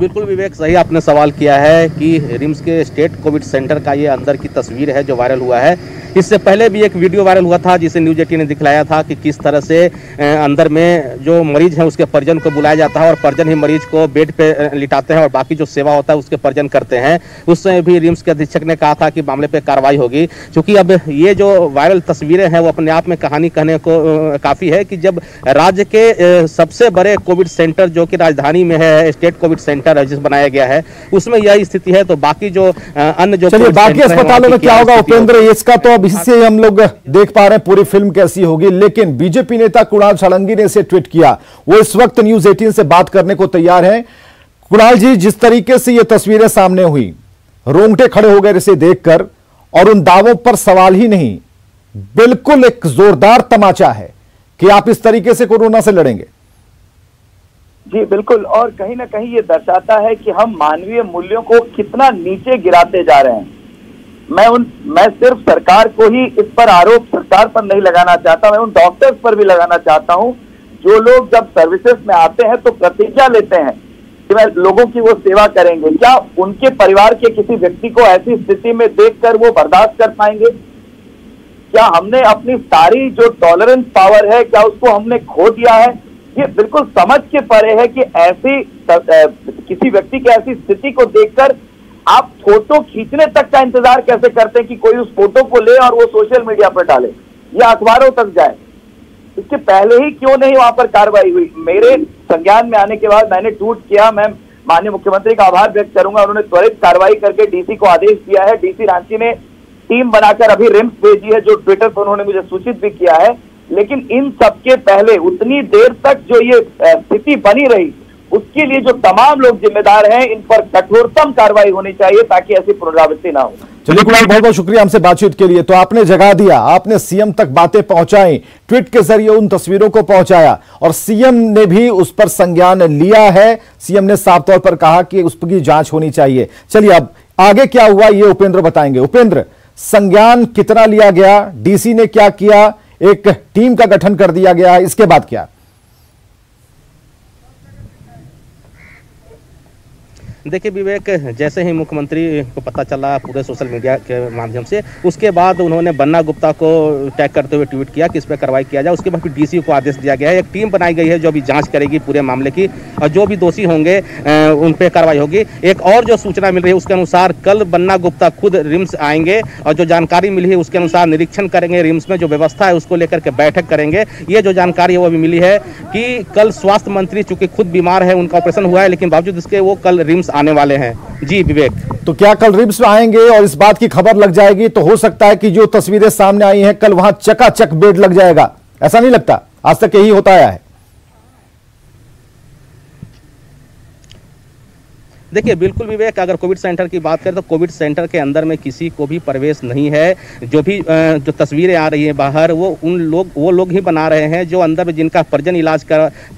बिल्कुल विवेक, सही आपने सवाल किया है कि रिम्स के स्टेट कोविड सेंटर का ये अंदर की तस्वीर है जो वायरल हुआ है। इससे पहले भी एक वीडियो वायरल हुआ था जिसे न्यूज़ 18 ने दिखलाया था कि किस तरह से अंदर में जो मरीज है उसके परिजन को बुलाया जाता है और परिजन ही मरीज को बेड पे लिटाते हैं और बाकी जो सेवा होता है उसके परिजन करते हैं। उस समय भी रिम्स के अधीक्षक ने कहा था कि मामले पर कार्रवाई होगी। क्योंकि अब ये जो वायरल तस्वीरें हैं वो अपने आप में कहानी कहने को काफ़ी है कि जब राज्य के सबसे बड़े कोविड सेंटर जो कि राजधानी में है, स्टेट कोविड सेंटर जिस बनाया गया है, उसमें यह स्थिति है, तो बाकी जो अन्य जो चलिए बाकी अस्पतालों में क्या होगा उपेंद्र, इसका तो अब इससे हम लोग देख पा रहे हैं पूरी फिल्म कैसी होगी। लेकिन बीजेपी नेता कुणाल सारंगी ने इसे ट्वीट किया, वो इस वक्त न्यूज़ 18 से बात करने को तैयार हैं। कुणाल जी, जिस तरीके से ये तस्वीरें सामने हुई, रोंगटे खड़े हो गए इसे देखकर, और उन दावों पर सवाल ही नहीं, बिल्कुल एक जोरदार तमाचा है कि आप इस तरीके से कोरोना से लड़ेंगे। जी बिल्कुल, और कहीं ना कहीं ये दर्शाता है कि हम मानवीय मूल्यों को कितना नीचे गिराते जा रहे हैं। मैं सिर्फ सरकार को ही इस पर आरोप सरकार पर नहीं लगाना चाहता, मैं उन डॉक्टर्स पर भी लगाना चाहता हूं जो लोग जब सर्विसेज में आते हैं तो प्रतिज्ञा लेते हैं कि मैं लोगों की वो सेवा करेंगे। क्या उनके परिवार के किसी व्यक्ति को ऐसी स्थिति में देखकर वो बर्दाश्त कर पाएंगे? क्या हमने अपनी सारी जो टॉलरेंस पावर है, क्या उसको हमने खो दिया है? ये बिल्कुल समझ के परे है कि ऐसी किसी व्यक्ति की ऐसी स्थिति को देखकर आप फोटो खींचने तक का इंतजार कैसे करते हैं कि कोई उस फोटो को ले और वो सोशल मीडिया पर डाले या अखबारों तक जाए? इसके पहले ही क्यों नहीं वहां पर कार्रवाई हुई? मेरे संज्ञान में आने के बाद मैंने ट्वीट किया, मैं माननीय मुख्यमंत्री का आभार व्यक्त करूंगा, उन्होंने त्वरित कार्रवाई करके डीसी को आदेश दिया है। डीसी रांची ने टीम बनाकर अभी रिम्स भेजी है, जो ट्विटर पर उन्होंने मुझे सूचित भी किया है। लेकिन इन सबके पहले उतनी देर तक जो ये स्थिति बनी रही, उसके लिए जो तमाम लोग जिम्मेदार हैं, इन पर कठोरतम कार्रवाई होनी चाहिए ताकि ऐसी पुनरावृत्ति ना हो। चलिए कुणाल, बहुत बहुत शुक्रिया हमसे बातचीत के लिए। तो आपने जगा दिया, आपने सीएम तक बातें पहुंचाई, ट्वीट के जरिए उन तस्वीरों को पहुंचाया, और सीएम ने भी उस पर संज्ञान लिया है। सीएम ने साफ तौर पर कहा कि उस पर जांच होनी चाहिए। चलिए अब आगे क्या हुआ ये उपेंद्र बताएंगे। उपेंद्र, संज्ञान कितना लिया गया, डीसी ने क्या किया, एक टीम का गठन कर दिया गया, इसके बाद क्या? देखिए विवेक, जैसे ही मुख्यमंत्री को पता चला पूरे सोशल मीडिया के माध्यम से, उसके बाद उन्होंने बन्ना गुप्ता को टैग करते हुए ट्वीट किया कि इस पर कार्रवाई किया जाए। उसके बाद फिर डीसी को आदेश दिया गया है, एक टीम बनाई गई है जो अभी जांच करेगी पूरे मामले की, और जो भी दोषी होंगे उन पर कार्रवाई होगी। एक और जो सूचना मिल रही है उसके अनुसार कल बन्ना गुप्ता खुद रिम्स आएंगे और जो जानकारी मिली है उसके अनुसार निरीक्षण करेंगे, रिम्स में जो व्यवस्था है उसको लेकर के बैठक करेंगे। ये जो जानकारी है वो अभी मिली है कि कल स्वास्थ्य मंत्री चूंकि खुद बीमार है, उनका ऑपरेशन हुआ है, लेकिन बावजूद इसके वो कल रिम्स आने वाले हैं। जी विवेक, तो क्या कल रिम्स में आएंगे और इस बात की खबर लग जाएगी तो हो सकता है कि जो तस्वीरें सामने आई हैं कल वहां चकाचक बेड लग जाएगा? ऐसा नहीं लगता? आज तक यही होता आया है। देखिए बिल्कुल विवेक, अगर कोविड सेंटर की बात करें तो कोविड सेंटर के अंदर में किसी को भी प्रवेश नहीं है। जो तस्वीरें आ रही हैं बाहर, वो लोग ही बना रहे हैं जो अंदर में जिनका परिजन इलाज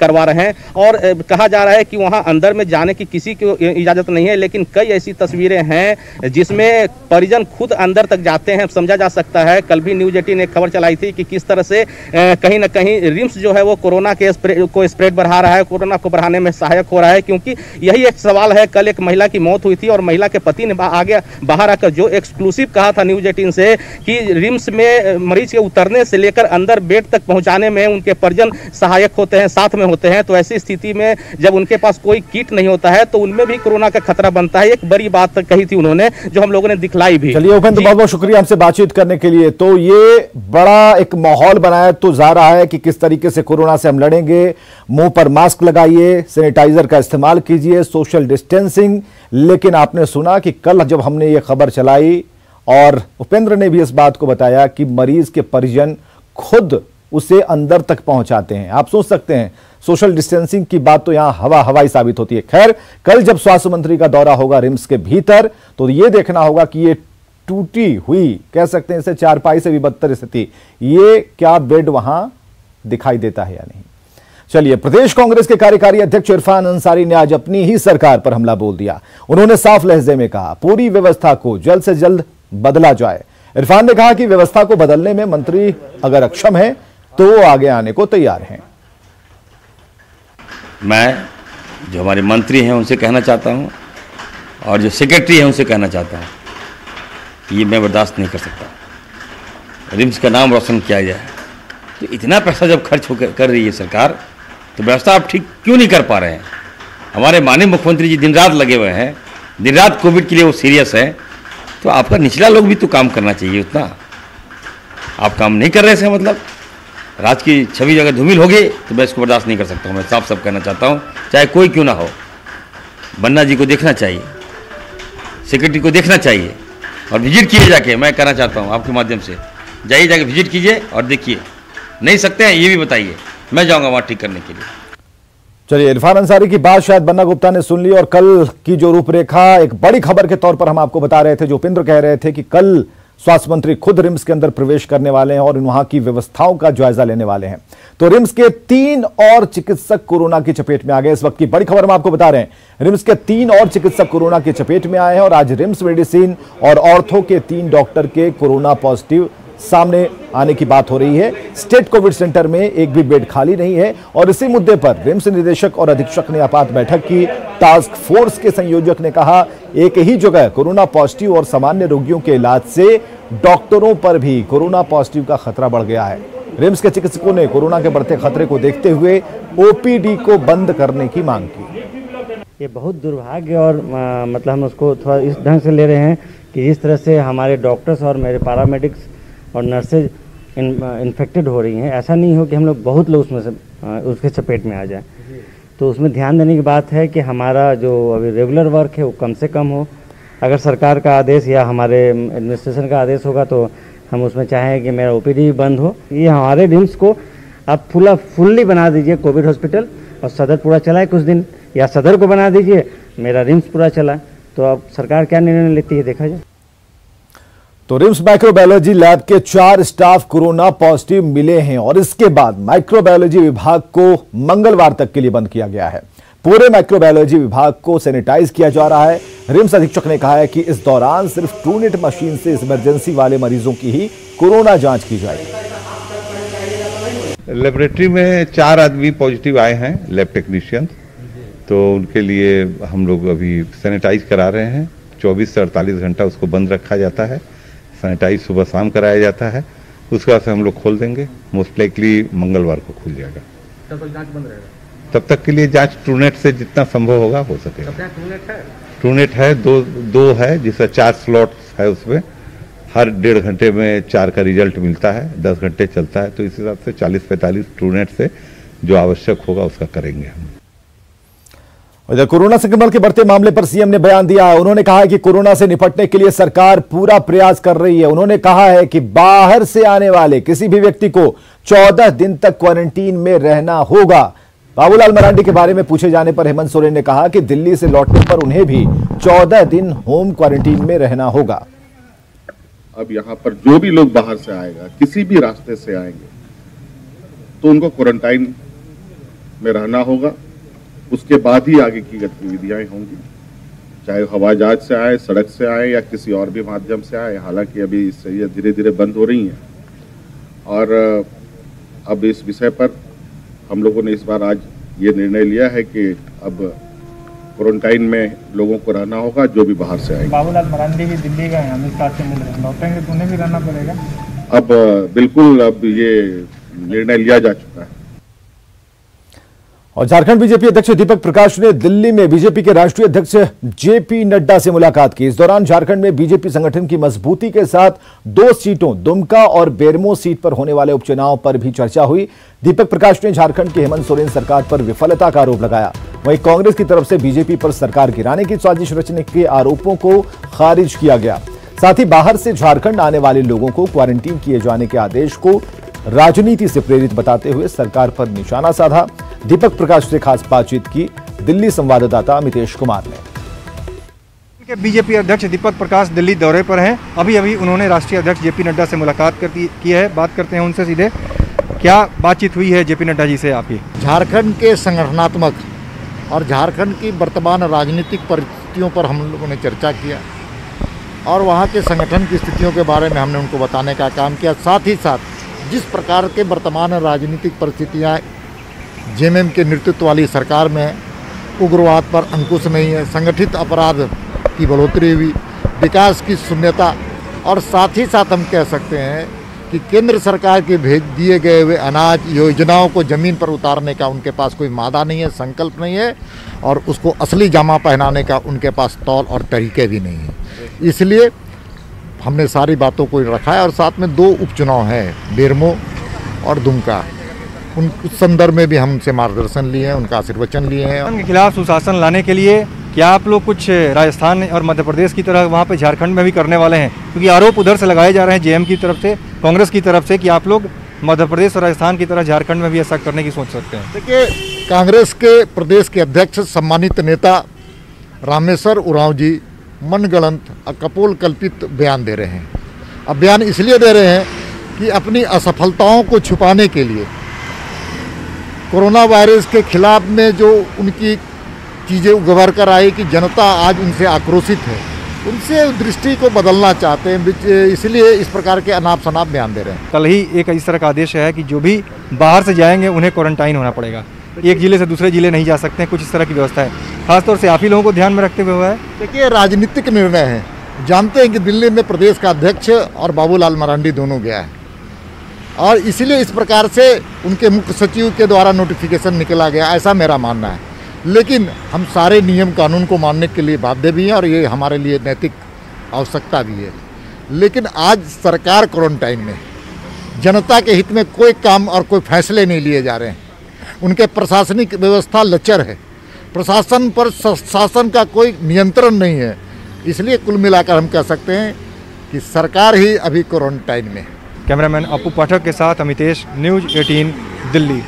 करवा रहे हैं। और कहा जा रहा है कि वहां अंदर में जाने की किसी को इजाज़त नहीं है, लेकिन कई ऐसी तस्वीरें हैं जिसमें परिजन खुद अंदर तक जाते हैं। समझा जा सकता है, कल भी न्यूज़ 18 ने एक खबर चलाई थी कि किस तरह से कहीं ना कहीं रिम्स जो है वो कोरोना के स्प्रेड बढ़ा रहा है, कोरोना को बढ़ाने में सहायक हो रहा है। क्योंकि यही एक सवाल है, कल एक महिला की मौत हुई थी और महिला के पति ने आगे बाहर आकर जो एक्सक्लूसिव कहा था न्यूज़ 18 से कि रिम्स में मरीज के उतरने से लेकर अंदर बेड तक पहुंचाने में उनके परिजन सहायक होते हैं, साथ में होते हैं। तो ऐसी स्थिति में जब उनके पास कोई किट नहीं होता है तो उनमें भी कोरोना का खतरा बनता है। एक बड़ी बात कही थी उन्होंने, जो हम लोगों ने दिखलाई भी। चलिए उपेंद्र, बहुत बहुत शुक्रिया हमसे बातचीत करने के लिए। तो ये बड़ा एक माहौल बनाया तो जा रहा है कि किस तरीके से कोरोना से हम लड़ेंगे। मुंह पर मास्क लगाइए, सैनिटाइजर का इस्तेमाल कीजिए, सोशल डिस्टेंसिंग। लेकिन आपने सुना कि कल जब हमने ये खबर चलाई और उपेंद्र ने भी इस बात को बताया कि मरीज के परिजन खुद उसे अंदर तक पहुंचाते हैं। आप सोच सकते हैं, सोशल डिस्टेंसिंग की बात तो यहां हवाई साबित होती है। खैर, कल जब स्वास्थ्य मंत्री का दौरा होगा रिम्स के भीतर तो यह देखना होगा कि ये टूटी हुई, कह सकते हैं इसे चारपाई से भी बदतर स्थिति, ये क्या बेड वहां दिखाई देता है या नहीं। चलिए, प्रदेश कांग्रेस के कार्यकारी अध्यक्ष इरफान अंसारी ने आज अपनी ही सरकार पर हमला बोल दिया। उन्होंने साफ लहजे में कहा पूरी व्यवस्था को जल्द से जल्द बदला जाए। इरफान ने कहा कि व्यवस्था को बदलने में मंत्री अगर अक्षम है तो वो आगे आने को तैयार हैं। मैं जो हमारे मंत्री हैं उनसे कहना चाहता हूँ और जो सेक्रेटरी हैं उनसे कहना चाहता हूँ कि ये मैं बर्दाश्त नहीं कर सकता। रिम्स का नाम रोशन किया जाए, तो इतना पैसा जब खर्च कर रही है सरकार, तो व्यवस्था आप ठीक क्यों नहीं कर पा रहे हैं? हमारे माननीय मुख्यमंत्री जी दिन रात लगे हुए हैं, दिन रात कोविड के लिए वो सीरियस है, तो आपका निचला लोग भी तो काम करना चाहिए। उतना आप काम नहीं कर रहे हैं, मतलब राज्य की छवि अगर धूमिल होगी तो मैं इसको बर्दाश्त नहीं कर सकता हूँ। मैं साफ साफ कहना चाहता हूँ, चाहे कोई क्यों ना हो, बन्ना जी को देखना चाहिए, सेक्रेटरी को देखना चाहिए और विजिट किए जाके। मैं कहना चाहता हूँ आपके माध्यम से, जाइए जाके विजिट कीजिए और देखिए, नहीं सकते हैं ये भी बताइए, मैं जाऊँगा वहाँ ठीक करने के लिए। चलिए, इरफान अंसारी की बात शायद बन्ना गुप्ता ने सुन ली और कल की जो रूपरेखा एक बड़ी खबर के तौर पर हम आपको बता रहे थे, जो उपेंद्र कह रहे थे कि कल स्वास्थ्य मंत्री खुद रिम्स के अंदर प्रवेश करने वाले हैं और वहां की व्यवस्थाओं का जायजा लेने वाले हैं। तो रिम्स के 3 और चिकित्सक कोरोना की चपेट में आ गए। इस वक्त की बड़ी खबर हम आपको बता रहे हैं, रिम्स के 3 और चिकित्सक कोरोना की चपेट में आए हैं और आज रिम्स मेडिसिन और ऑर्थो के 3 डॉक्टर के कोरोना पॉजिटिव सामने आने की बात हो रही है। स्टेट कोविड सेंटर में एक भी बेड खाली नहीं है और इसी मुद्दे पर रिम्स निदेशक और अधीक्षक ने आपात बैठक की। टास्क फोर्स के संयोजक ने कहा, एक ही जगह कोरोना पॉजिटिव और सामान्य रोगियों के इलाज से डॉक्टरों पर भी कोरोना पॉजिटिव का खतरा बढ़ गया है। रिम्स के चिकित्सकों ने कोरोना के बढ़ते खतरे को देखते हुए ओपीडी को बंद करने की मांग की। ये बहुत दुर्भाग्य और मतलब हम उसको थोड़ा इस ढंग से ले रहे हैं कि इस तरह से हमारे डॉक्टर्स और मेरे पैरामेडिक्स और नर्सेज इन्फेक्टेड हो रही हैं। ऐसा नहीं हो कि हम लोग बहुत लोग उसमें से उसके चपेट में आ जाए। तो उसमें ध्यान देने की बात है कि हमारा जो अभी रेगुलर वर्क है वो कम से कम हो। अगर सरकार का आदेश या हमारे एडमिनिस्ट्रेशन का आदेश होगा तो हम उसमें चाहें कि मेरा ओपीडी बंद हो। ये हमारे रिम्स को आप फुल्ली बना दीजिए कोविड हॉस्पिटल, और सदर पूरा चलाए कुछ दिन, या सदर को बना दीजिए, मेरा रिम्स पूरा चला। तो अब सरकार क्या निर्णय लेती है देखा जाए। तो रिम्स माइक्रोबायोलॉजी लैब के 4 स्टाफ कोरोना पॉजिटिव मिले हैं और इसके बाद माइक्रोबायोलॉजी विभाग को मंगलवार तक के लिए बंद किया गया है। पूरे माइक्रोबायोलॉजी विभाग को सैनिटाइज किया जा रहा है। रिम्स अधीक्षक ने कहा है कि इस दौरान सिर्फ ट्रूनेट मशीन से इमरजेंसी वाले मरीजों की ही कोरोना जांच की जाएगी। लेबोरेटरी में 4 आदमी पॉजिटिव आए हैं, लैब टेक्नीशियन, तो उनके लिए हम लोग अभी सैनिटाइज करा रहे हैं। 24 से 48 घंटा उसको बंद रखा जाता है, सैनिटाइज सुबह शाम कराया जाता है, उसके बाद से हम लोग खोल देंगे। मोस्ट लाइकली मंगलवार को खुल जाएगा। तब तक जांच बंद रहेगा? तब तक के लिए जांच ट्रूनेट से जितना संभव होगा हो सकेगा। ट्रूनेट है, दो है, जिसका 4 स्लॉट है, उसमें हर 1.5 घंटे में 4 का रिजल्ट मिलता है, 10 घंटे चलता है। तो इस हिसाब से 40-45 ट्रूनेट से जो आवश्यक होगा उसका करेंगे हम। इधर कोरोना संक्रमण के बढ़ते मामले पर सीएम ने बयान दिया है। उन्होंने कहा है कि कोरोना से निपटने के लिए सरकार पूरा प्रयास कर रही है। उन्होंने कहा है कि बाहर से आने वाले किसी भी व्यक्ति को 14 दिन तक क्वारंटीन में रहना होगा। बाबूलाल मरांडी के बारे में पूछे जाने पर हेमंत सोरेन ने कहा कि दिल्ली से लौटने पर उन्हें भी 14 दिन होम क्वारंटीन में रहना होगा। अब यहाँ पर जो भी लोग बाहर से आएगा, किसी भी रास्ते से आएंगे, तो उनको क्वारंटाइन में रहना होगा। उसके बाद ही आगे की गतिविधियां होंगी, चाहे हवाई जहाज से आए, सड़क से आए या किसी और भी माध्यम से आए। हालांकि अभी ये धीरे धीरे बंद हो रही हैं और अब इस विषय पर हम लोगों ने इस बार आज ये निर्णय लिया है कि अब क्वारंटाइन में लोगों को रहना होगा जो भी बाहर से आएंगे। बाबूलाल मरांडी भी दिल्ली गए हैं, अमित शाह से मिल रहे हैं, लौटेंगे तो उन्हें भी रहना पड़ेगा। अब बिल्कुल अब ये निर्णय लिया जा चुका है। और झारखंड बीजेपी अध्यक्ष दीपक प्रकाश ने दिल्ली में बीजेपी के राष्ट्रीय अध्यक्ष जेपी नड्डा से मुलाकात की। इस दौरान झारखंड में बीजेपी संगठन की मजबूती के साथ 2 सीटों दुमका और बेरमो सीट पर होने वाले उपचुनाव पर भी चर्चा हुई। दीपक प्रकाश ने झारखंड की हेमंत सोरेन सरकार पर विफलता का आरोप लगाया। वहीं कांग्रेस की तरफ से बीजेपी पर सरकार गिराने की साजिश रचने के आरोपों को खारिज किया गया। साथ ही बाहर से झारखंड आने वाले लोगों को क्वारंटीन किए जाने के आदेश को राजनीति से प्रेरित बताते हुए सरकार पर निशाना साधा। दीपक प्रकाश से खास बातचीत की दिल्ली संवाददाता अमितेश कुमार ने। बीजेपी अध्यक्ष दीपक प्रकाश दिल्ली दौरे पर हैं। अभी उन्होंने राष्ट्रीय अध्यक्ष जेपी नड्डा से मुलाकात की है। बात करते हैं उनसे सीधे, क्या बातचीत हुई है जेपी नड्डा जी से आपकी? झारखंड के संगठनात्मक और झारखंड की वर्तमान राजनीतिक परिस्थितियों पर हम लोगों ने चर्चा किया और वहाँ के संगठन की स्थितियों के बारे में हमने उनको बताने का काम किया। साथ ही साथ जिस प्रकार के वर्तमान राजनीतिक परिस्थितियाँ जेएमएम के नेतृत्व वाली सरकार में उग्रवाद पर अंकुश नहीं है, संगठित अपराध की बढ़ोतरी हुई, विकास की शून्यता, और साथ ही साथ हम कह सकते हैं कि केंद्र सरकार के भेज दिए गए हुए अनाज योजनाओं को ज़मीन पर उतारने का उनके पास कोई मादा नहीं है, संकल्प नहीं है, और उसको असली जामा पहनाने का उनके पास तौल और तरीके भी नहीं हैं। इसलिए हमने सारी बातों को रखा है, और साथ में 2 उपचुनाव हैं, बेरमो और दुमका, उस संदर्भ में भी हम उनसे मार्गदर्शन लिए हैं, उनका आशीर्वचन लिए हैं। उनके खिलाफ सुशासन लाने के लिए क्या आप लोग कुछ राजस्थान और मध्य प्रदेश की तरह वहाँ पे झारखंड में भी करने वाले हैं? क्योंकि आरोप उधर से लगाए जा रहे हैं जेएम की तरफ से, कांग्रेस की तरफ से, कि आप लोग मध्य प्रदेश और राजस्थान की तरह झारखंड में भी ऐसा करने की सोच सकते हैं। देखिए, कांग्रेस के प्रदेश के अध्यक्ष सम्मानित नेता रामेश्वर उरांव जी मनगढ़ंत कपोल कल्पित बयान दे रहे हैं। अब बयान इसलिए दे रहे हैं कि अपनी असफलताओं को छुपाने के लिए, कोरोना वायरस के खिलाफ में जो उनकी चीज़ें उभर कर आई कि जनता आज उनसे आक्रोशित है, उनसे दृष्टि को बदलना चाहते हैं, इसलिए इस प्रकार के अनाप शनाप बयान दे रहे हैं। कल ही एक इस तरह का आदेश है कि जो भी बाहर से जाएंगे उन्हें क्वारंटाइन होना पड़ेगा, एक जिले से दूसरे जिले नहीं जा सकते हैं, कुछ इस तरह की व्यवस्था है, खासतौर से आप ही लोगों को ध्यान में रखते हुए हुआ है। देखिए, राजनीतिक निर्णय है, जानते हैं कि दिल्ली में प्रदेश का अध्यक्ष और बाबूलाल मरांडी दोनों गया है, और इसीलिए इस प्रकार से उनके मुख्य सचिव के द्वारा नोटिफिकेशन निकला गया, ऐसा मेरा मानना है। लेकिन हम सारे नियम कानून को मानने के लिए बाध्य भी हैं, और ये हमारे लिए नैतिक आवश्यकता भी है। लेकिन आज सरकार क्वारंटाइन में, जनता के हित में कोई काम और कोई फैसले नहीं लिए जा रहे हैं, उनके प्रशासनिक व्यवस्था लचर है, प्रशासन पर शासन का कोई नियंत्रण नहीं है, इसलिए कुल मिलाकर हम कह सकते हैं कि सरकार ही अभी क्वारंटाइन में। कैमरामैन अपू पाठक के साथ अमितेश, न्यूज़ 18 दिल्ली।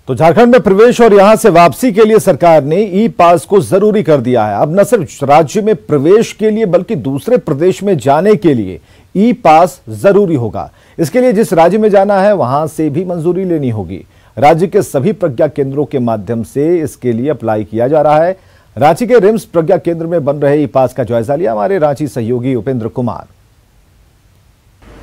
तो झारखंड में प्रवेश और यहां से वापसी के लिए सरकार ने ई पास को जरूरी कर दिया है। अब न सिर्फ राज्य में प्रवेश के लिए बल्कि दूसरे प्रदेश में जाने के लिए ई पास जरूरी होगा। इसके लिए जिस राज्य में जाना है वहां से भी मंजूरी लेनी होगी। राज्य के सभी प्रज्ञा केंद्रों के माध्यम से इसके लिए अप्लाई किया जा रहा है। रांची के रिम्स प्रज्ञा केंद्र में बन रहे ई पास का जायजा लिया हमारे रांची सहयोगी उपेंद्र कुमार।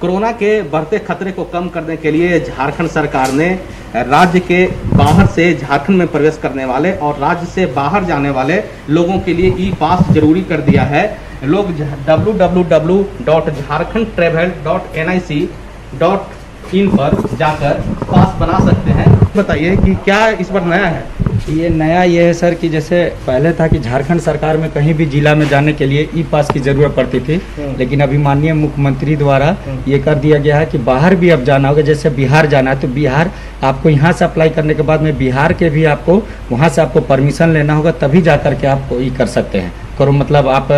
कोरोना के बढ़ते खतरे को कम करने के लिए झारखंड सरकार ने राज्य के बाहर से झारखंड में प्रवेश करने वाले और राज्य से बाहर जाने वाले लोगों के लिए ई पास जरूरी कर दिया है। लोग www.jharkhandtravel.nic.in पर जाकर पास बना सकते हैं। बताइए कि क्या इस बार नया है? ये नया ये है सर कि जैसे पहले था कि झारखंड सरकार में कहीं भी जिला में जाने के लिए ई पास की ज़रूरत पड़ती थी, लेकिन अभी माननीय मुख्यमंत्री द्वारा ये कर दिया गया है कि बाहर भी अब जाना होगा। जैसे बिहार जाना है तो बिहार आपको यहाँ से अप्लाई करने के बाद में बिहार के भी आपको वहाँ से आपको परमिशन लेना होगा, तभी जा कर के आप ये कर सकते हैं। करो मतलब आप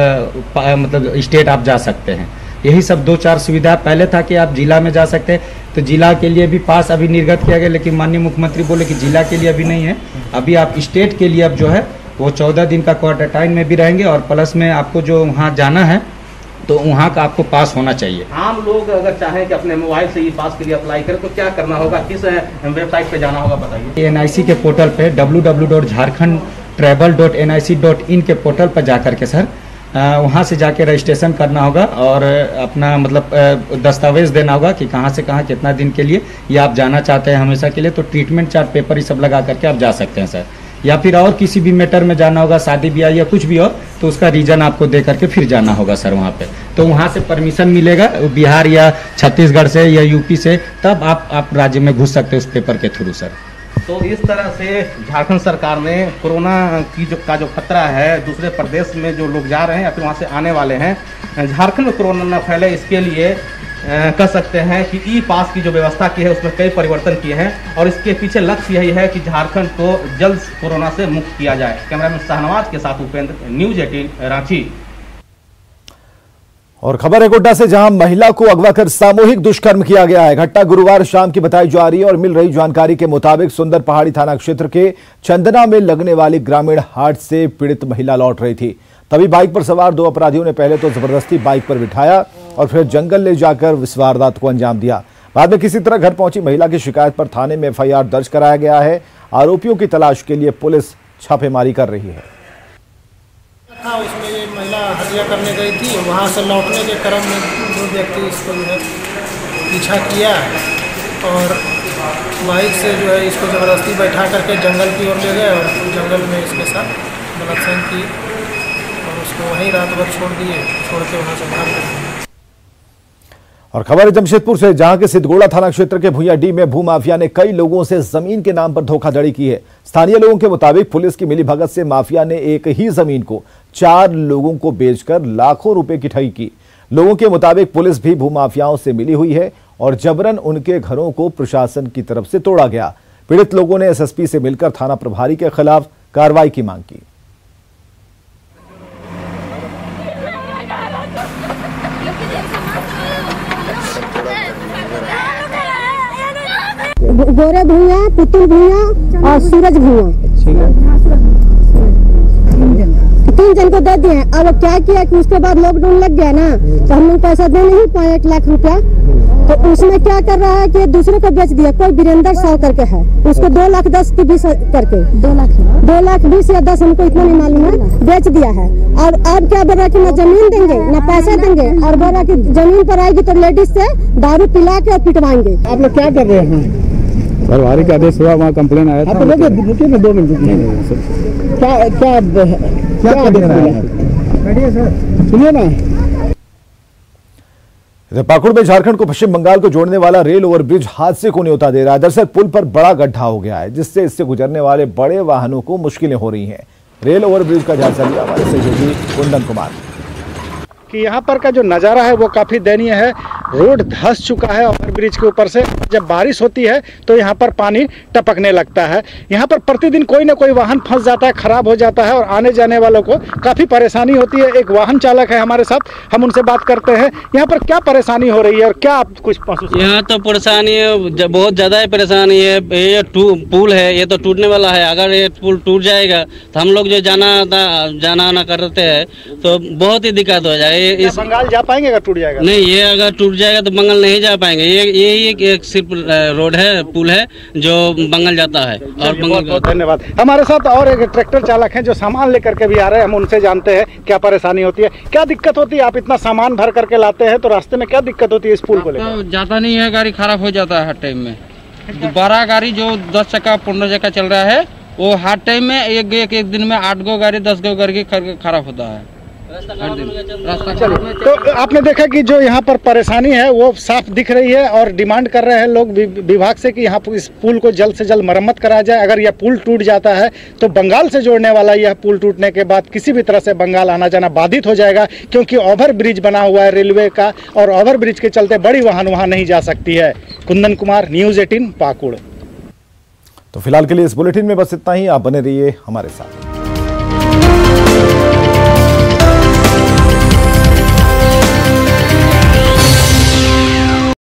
मतलब स्टेट आप जा सकते हैं। यही सब 2-4 सुविधा पहले था कि आप जिला में जा सकते हैं, तो जिला के लिए भी पास अभी निर्गत किया गया, लेकिन माननीय मुख्यमंत्री बोले कि जिला के लिए अभी नहीं है, अभी आप स्टेट के लिए अब जो है वो 14 दिन का क्वारंटाइन में भी रहेंगे और प्लस में आपको जो वहाँ जाना है तो वहाँ का आपको पास होना चाहिए। आम लोग अगर चाहें कि अपने मोबाइल से ई पास के लिए अप्लाई करें तो क्या करना होगा, किस वेबसाइट पे जाना होगा बताइए? NIC के पोर्टल पे www.jharkhandtravel.nic.in के पोर्टल पर जाकर के सर वहाँ से जाके रजिस्ट्रेशन करना होगा और अपना मतलब दस्तावेज देना होगा कि कहाँ से कहाँ कितना दिन के लिए या आप जाना चाहते हैं हमेशा के लिए, तो ट्रीटमेंट चार्ट पेपर ये सब लगा करके आप जा सकते हैं सर। या फिर और किसी भी मैटर में जाना होगा, शादी ब्याह या कुछ भी हो, तो उसका रीजन आपको दे करके फिर जाना होगा सर वहाँ पे, तो वहाँ से परमिशन मिलेगा बिहार या छत्तीसगढ़ से या यूपी से, तब आप राज्य में घुस सकते हैं उस पेपर के थ्रू सर। तो इस तरह से झारखंड सरकार ने कोरोना की का जो खतरा है, दूसरे प्रदेश में जो लोग जा रहे हैं या फिर वहाँ से आने वाले हैं, झारखंड में कोरोना न फैले इसके लिए कह सकते हैं कि ई पास की जो व्यवस्था की है उसमें कई परिवर्तन किए हैं और इसके पीछे लक्ष्य यही है कि झारखंड को जल्द कोरोना से मुक्त किया जाए। कैमरामैन शाहनवाज के साथ उपेंद्र, न्यूज़ 18 रांची। और खबर है गोड्डा से, जहां महिला को अगवा कर सामूहिक दुष्कर्म किया गया है। घटना गुरुवार शाम की बताई जा रही है और मिल रही जानकारी के मुताबिक सुंदर पहाड़ी थाना क्षेत्र के चंदना में लगने वाली ग्रामीण हाट से पीड़ित महिला लौट रही थी। तभी बाइक पर सवार 2 अपराधियों ने पहले तो जबरदस्ती बाइक पर बिठाया और फिर जंगल ले जाकर इस वारदात को अंजाम दिया। बाद में किसी तरह घर पहुंची महिला की शिकायत पर थाने में FIR दर्ज कराया गया है। आरोपियों की तलाश के लिए पुलिस छापेमारी कर रही है। उसमें ये महिला हत्या करने गई थी, वहाँ से लौटने के क्रम में 2 व्यक्ति इसको जो है पीछा किया और बाइक से जो है इसको ज़बरदस्ती बैठा करके जंगल की ओर ले गए और जंगल में इसके साथ बलात्कार की और उसको वहीं रात भर छोड़ के वहाँ से भाग गए। और खबर है जमशेदपुर से, जहां के सिद्धगोड़ा थाना क्षेत्र के भुइयाडीह में भूमाफिया ने कई लोगों से जमीन के नाम पर धोखाधड़ी की है। स्थानीय लोगों के मुताबिक पुलिस की मिलीभगत से माफिया ने एक ही जमीन को 4 लोगों को बेचकर लाखों रुपए की ठगी की। लोगों के मुताबिक पुलिस भी भूमाफियाओं से मिली हुई है और जबरन उनके घरों को प्रशासन की तरफ से तोड़ा गया। पीड़ित लोगों ने एसएसपी से मिलकर थाना प्रभारी के खिलाफ कार्रवाई की मांग की। गोरे भुइयां, पुतुल भुइयां और सूरज भुइयां 3 जन को दे दिए। अब क्या किया कि उसके बाद लॉकडाउन लग गया ना, तो हम लोग पैसा दे नहीं पाए 1 लाख रुपया। तो उसमें क्या कर रहा है कि दूसरे को बेच दिया। कोई वीरेंद्र साव करके है, उसको 2,10,000 की 20 करके 2,20,000 या 10 हमको इतना नहीं मालूम है, बेच दिया है। और अब क्या बोल रहा है कि न जमीन देंगे न पैसा देंगे, और बोल रहा है कि जमीन पर आएगी तो लेडीज से दारू पिला के और पिटवाएंगे। आप लोग क्या कर रहे हैं? प्रभारी का आदेश हुआ, वहाँ कंप्लेन आया था। रुकिए ना 2 मिनट सुनिए ना। पाकुड़ में झारखंड को पश्चिम बंगाल को जोड़ने वाला रेल ओवरब्रिज हादसे को न्योता दे रहा है। दरअसल पुल पर बड़ा गड्ढा हो गया है, जिससे इससे गुजरने वाले बड़े वाहनों को मुश्किलें हो रही हैं। रेल ओवरब्रिज का जायजा लिया हमारे सहयोगी कुंदन कुमार कि यहाँ पर का जो नज़ारा है वो काफ़ी दयनीय है। रोड धंस चुका है ओवरब्रिज के ऊपर से। जब बारिश होती है तो यहाँ पर पानी टपकने लगता है। यहाँ पर प्रतिदिन कोई ना कोई वाहन फंस जाता है, खराब हो जाता है और आने जाने वालों को काफ़ी परेशानी होती है। एक वाहन चालक है हमारे साथ, हम उनसे बात करते हैं। यहाँ पर क्या परेशानी हो रही है और क्या आप कुछ महसूस? यहाँ तो परेशानी है, बहुत ज़्यादा परेशानी है। ये पुल है, ये तो टूटने वाला है। अगर ये पुल टूट जाएगा तो हम लोग जो जाना आना करते हैं तो बहुत ही दिक्कत हो जाएगा। बंगाल जा पाएंगे अगर टूट जाएगा? नहीं, ये अगर टूट जाएगा तो बंगाल नहीं जा पाएंगे। ये एक सिर्फ रोड है, पुल है जो बंगाल जाता है। और बहुत धन्यवाद। हमारे साथ और एक ट्रैक्टर चालक हैं जो सामान लेकर के भी आ रहे हैं, हम उनसे जानते हैं क्या परेशानी होती है, क्या दिक्कत होती है। आप इतना सामान भर करके लाते हैं तो रास्ते में क्या दिक्कत होती है इस पुल को लेकर? जाता नहीं है, गाड़ी खराब हो जाता है हर टाइम में। बड़ा गाड़ी जो 10 चक्का 15 चक्का चल रहा है वो हर टाइम में एक दिन में 8 गो गाड़ी 10 गो गाड़ी खराब होता है। तो आपने देखा कि जो यहाँ पर परेशानी है वो साफ दिख रही है और डिमांड कर रहे हैं लोग विभाग से कि यहाँ इस पुल को जल्द से जल्द मरम्मत करा जाए। अगर यह पुल टूट जाता है तो बंगाल से जोड़ने वाला यह पुल टूटने के बाद किसी भी तरह से बंगाल आना जाना बाधित हो जाएगा, क्योंकि ओवर ब्रिज बना हुआ है रेलवे का और ओवर ब्रिज के चलते बड़ी वाहन वहाँ नहीं जा सकती है। कुंदन कुमार, न्यूज़ 18 पाकुड़। तो फिलहाल के लिए इस बुलेटिन में बस इतना ही। आप बने रहिए हमारे साथ।